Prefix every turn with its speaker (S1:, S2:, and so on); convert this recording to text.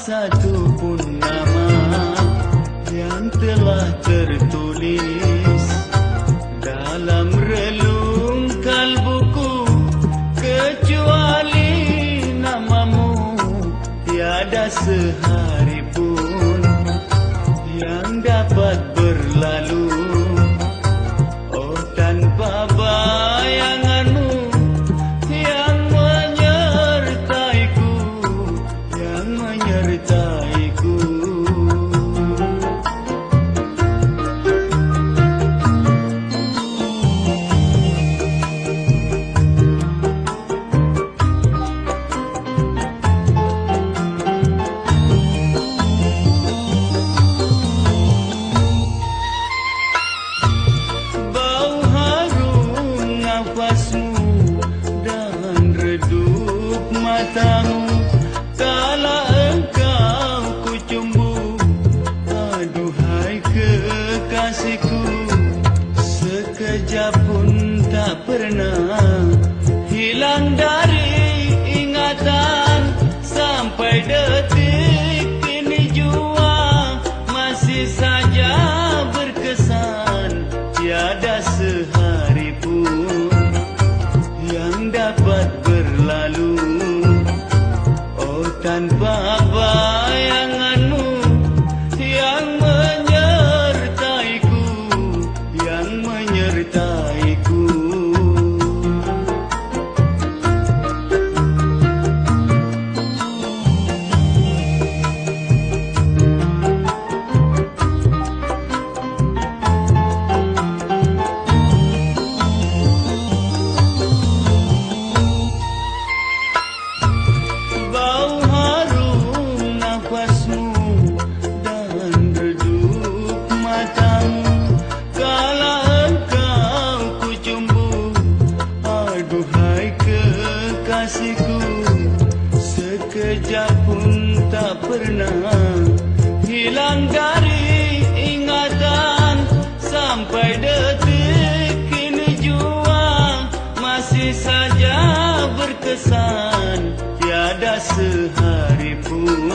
S1: Satu pun nama yang telah tertulis dalam relung kalbuku kecuali namamu. Tiada sehari pun yang dapat berlalu oh tanpa bayanganmu yang menyertaiku, yang menyertaiku. Bau harum nafasmu dan redup matamu kala engkau kucumbu. Aduhai kekasihku, sekejap pun tak pernah hilang dari ingatan. Sampai detik ini jua masih saja berkesan. Tiada sehari pun yang dapat berlalu oh tanpa bayanganmu yang menyertaiku, yang menyertaiku. Bau harum nafasmu dan redup matamu kala engkau kucumbu. Aduhai kekasihku, sekejap pun tak pernah hilang dari ingatan. Sampai detik ini jua masih saja berkesan. Tiada sehari pun